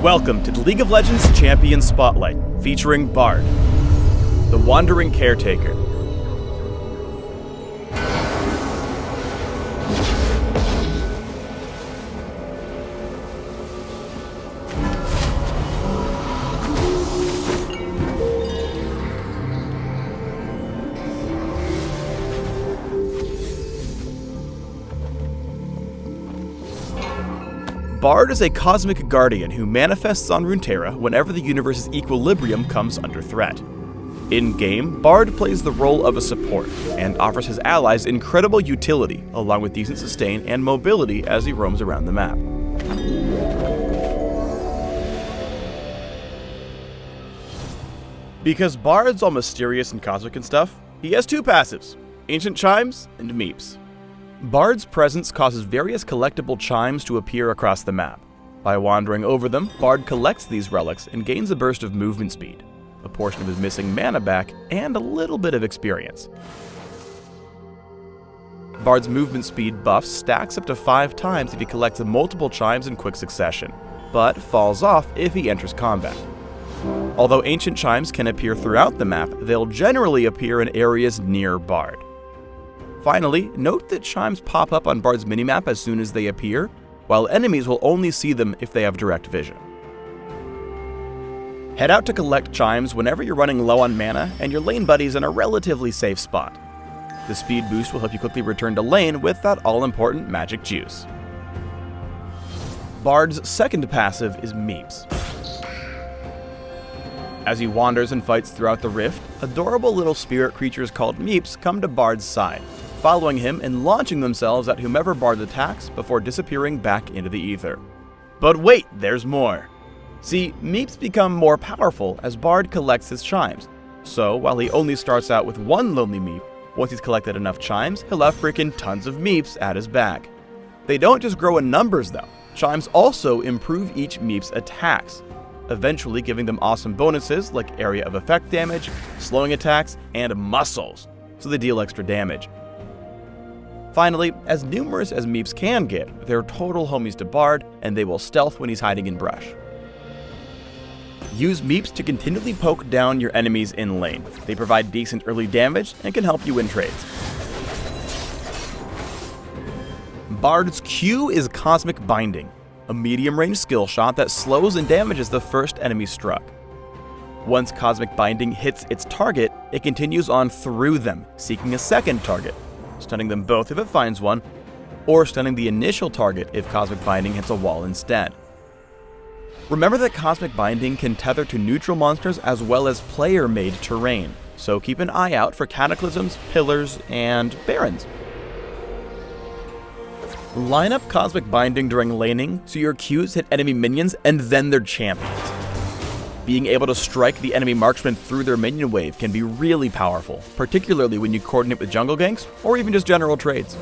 Welcome to the League of Legends Champion Spotlight, featuring Bard, the Wandering Caretaker. Bard is a cosmic guardian who manifests on Runeterra whenever the universe's equilibrium comes under threat. In-game, Bard plays the role of a support, and offers his allies incredible utility, along with decent sustain and mobility as he roams around the map. Because Bard's all mysterious and cosmic and stuff, he has two passives, Ancient Chimes and Meeps. Bard's presence causes various collectible chimes to appear across the map. By wandering over them, Bard collects these relics and gains a burst of movement speed, a portion of his missing mana back, and a little bit of experience. Bard's movement speed buff stacks up to 5 times if he collects multiple chimes in quick succession, but falls off if he enters combat. Although ancient chimes can appear throughout the map, they'll generally appear in areas near Bard. Finally, note that chimes pop up on Bard's minimap as soon as they appear, while enemies will only see them if they have direct vision. Head out to collect chimes whenever you're running low on mana and your lane buddy's in a relatively safe spot. The speed boost will help you quickly return to lane with that all-important magic juice. Bard's second passive is Meeps. As he wanders and fights throughout the Rift, adorable little spirit creatures called Meeps come to Bard's side, following him and launching themselves at whomever Bard attacks before disappearing back into the ether. But wait, there's more! See, Meeps become more powerful as Bard collects his chimes, so while he only starts out with one lonely Meep, once he's collected enough chimes, he'll have freaking tons of Meeps at his back. They don't just grow in numbers though, chimes also improve each Meep's attacks, eventually giving them awesome bonuses like area of effect damage, slowing attacks, and muscles, so they deal extra damage. Finally, as numerous as Meeps can get, they're total homies to Bard, and they will stealth when he's hiding in brush. Use Meeps to continually poke down your enemies in lane. They provide decent early damage and can help you win trades. Bard's Q is Cosmic Binding, a medium-range skill shot that slows and damages the first enemy struck. Once Cosmic Binding hits its target, it continues on through them, seeking a second target, stunning them both if it finds one, or stunning the initial target if Cosmic Binding hits a wall instead. Remember that Cosmic Binding can tether to neutral monsters as well as player-made terrain, so keep an eye out for Cataclysms, Pillars, and Barons. Line up Cosmic Binding during laning so your Qs hit enemy minions and then their champions. Being able to strike the enemy marksman through their minion wave can be really powerful, particularly when you coordinate with jungle ganks or even just general trades.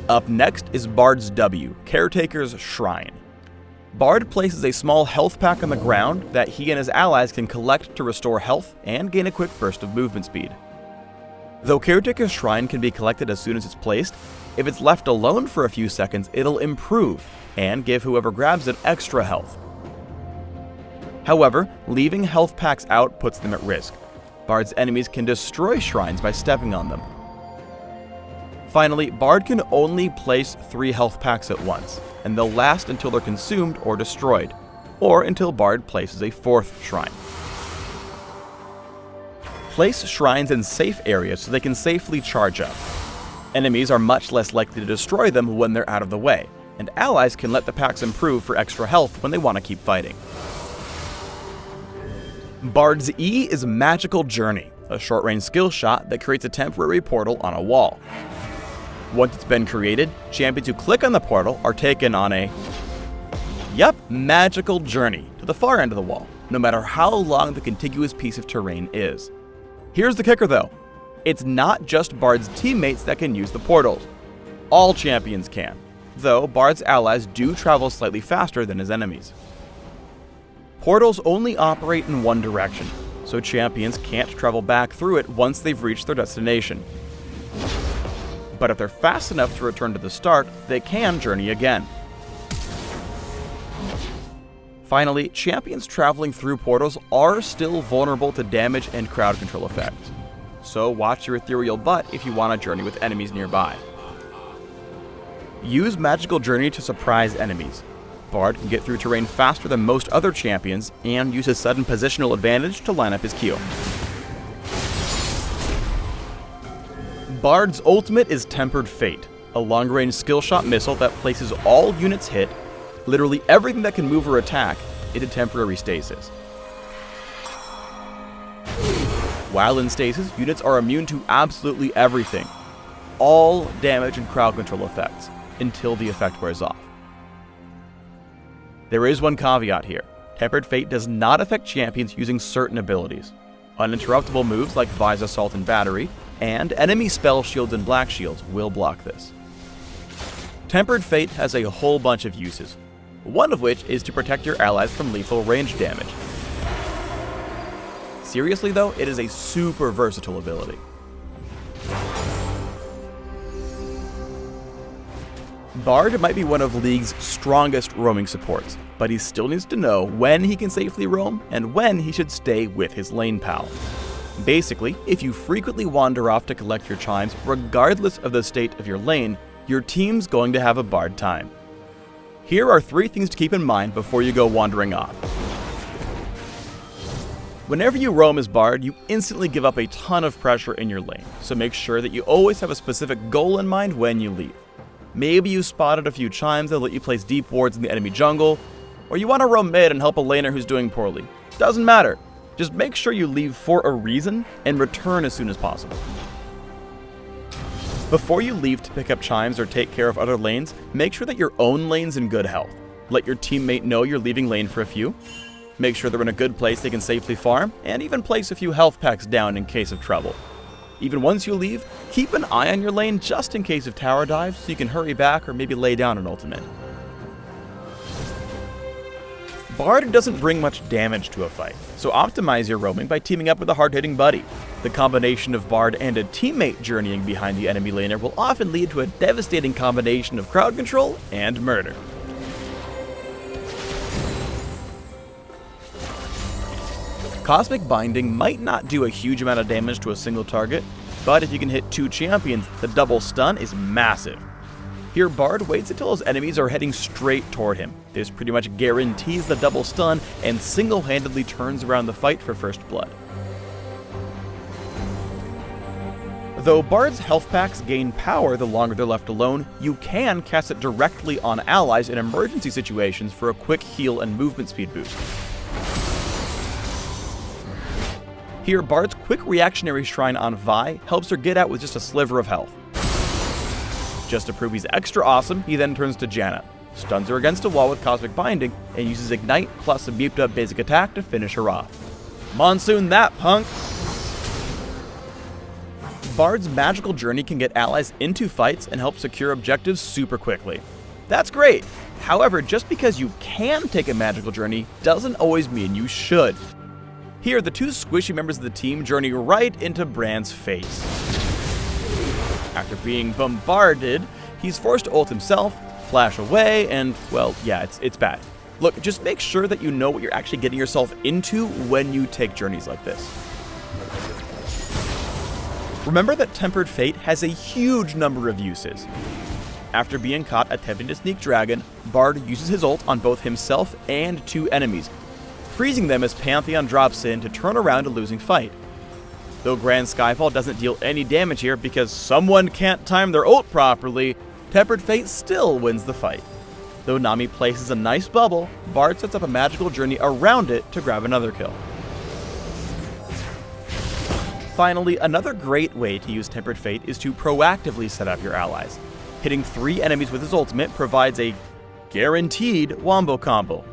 Up next is Bard's W, Caretaker's Shrine. Bard places a small health pack on the ground that he and his allies can collect to restore health and gain a quick burst of movement speed. Though Caretaker's Shrine can be collected as soon as it's placed, if it's left alone for a few seconds, it'll improve and give whoever grabs it extra health. However, leaving health packs out puts them at risk. Bard's enemies can destroy shrines by stepping on them. Finally, Bard can only place 3 health packs at once, and they'll last until they're consumed or destroyed, or until Bard places a 4th shrine. Place shrines in safe areas so they can safely charge up. Enemies are much less likely to destroy them when they're out of the way, and allies can let the packs improve for extra health when they want to keep fighting. Bard's E is Magical Journey, a short-range skill shot that creates a temporary portal on a wall. Once it's been created, champions who click on the portal are taken on a magical journey to the far end of the wall, no matter how long the contiguous piece of terrain is. Here's the kicker though, it's not just Bard's teammates that can use the portals. All champions can, though Bard's allies do travel slightly faster than his enemies. Portals only operate in one direction, so champions can't travel back through it once they've reached their destination. But if they're fast enough to return to the start, they can journey again. Finally, champions traveling through portals are still vulnerable to damage and crowd control effects, so watch your ethereal butt if you want to journey with enemies nearby. Use Magical Journey to surprise enemies. Bard can get through terrain faster than most other champions and use his sudden positional advantage to line up his Q. Bard's ultimate is Tempered Fate, a long-range skill shot missile that places all units hit, literally everything that can move or attack, into temporary stasis. While in stasis, units are immune to absolutely everything, all damage and crowd control effects, until the effect wears off. There is one caveat here. Tempered Fate does not affect champions using certain abilities. Uninterruptible moves like Vise Assault and Battery, and enemy spell shields and black shields will block this. Tempered Fate has a whole bunch of uses, one of which is to protect your allies from lethal range damage. Seriously though, it is a super versatile ability. Bard might be one of League's strongest roaming supports, but he still needs to know when he can safely roam and when he should stay with his lane pal. Basically, if you frequently wander off to collect your chimes regardless of the state of your lane, your team's going to have a Bard time. Here are 3 things to keep in mind before you go wandering off. Whenever you roam as Bard, you instantly give up a ton of pressure in your lane, so make sure that you always have a specific goal in mind when you leave. Maybe you spotted a few chimes that let you place deep wards in the enemy jungle, or you want to roam mid and help a laner who's doing poorly. Doesn't matter. Just make sure you leave for a reason and return as soon as possible. Before you leave to pick up chimes or take care of other lanes, make sure that your own lane's in good health. Let your teammate know you're leaving lane for a few. Make sure they're in a good place they can safely farm, and even place a few health packs down in case of trouble. Even once you leave, keep an eye on your lane just in case of tower dives so you can hurry back or maybe lay down an ultimate. Bard doesn't bring much damage to a fight, so optimize your roaming by teaming up with a hard-hitting buddy. The combination of Bard and a teammate journeying behind the enemy laner will often lead to a devastating combination of crowd control and murder. Cosmic Binding might not do a huge amount of damage to a single target, but if you can hit 2 champions, the double stun is massive. Here, Bard waits until his enemies are heading straight toward him. This pretty much guarantees the double stun and single-handedly turns around the fight for first blood. Though Bard's health packs gain power the longer they're left alone, you can cast it directly on allies in emergency situations for a quick heal and movement speed boost. Here, Bard's quick reactionary shrine on Vi helps her get out with just a sliver of health. Just to prove he's extra awesome, he then turns to Janna, stuns her against a wall with Cosmic Binding, and uses Ignite plus a beefed up basic attack to finish her off. Monsoon that, punk! Bard's Magical Journey can get allies into fights and help secure objectives super quickly. That's great! However, just because you can take a Magical Journey doesn't always mean you should. Here, the 2 squishy members of the team journey right into Brand's face. After being bombarded, he's forced to ult himself, flash away, and, well, yeah, it's bad. Look, just make sure that you know what you're actually getting yourself into when you take journeys like this. Remember that Tempered Fate has a huge number of uses. After being caught attempting to sneak Dragon, Bard uses his ult on both himself and 2 enemies, freezing them as Pantheon drops in to turn around a losing fight. Though Grand Skyfall doesn't deal any damage here because someone can't time their ult properly, Tempered Fate still wins the fight. Though Nami places a nice bubble, Bard sets up a Magical Journey around it to grab another kill. Finally, another great way to use Tempered Fate is to proactively set up your allies. Hitting 3 enemies with his ultimate provides a guaranteed wombo combo.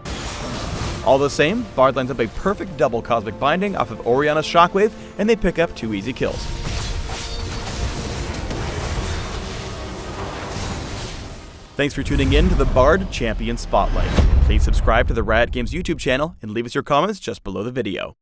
All the same, Bard lines up a perfect double Cosmic Binding off of Orianna's Shockwave, and they pick up 2 easy kills. Thanks for tuning in to the Bard Champion Spotlight. Please subscribe to the Riot Games YouTube channel and leave us your comments just below the video.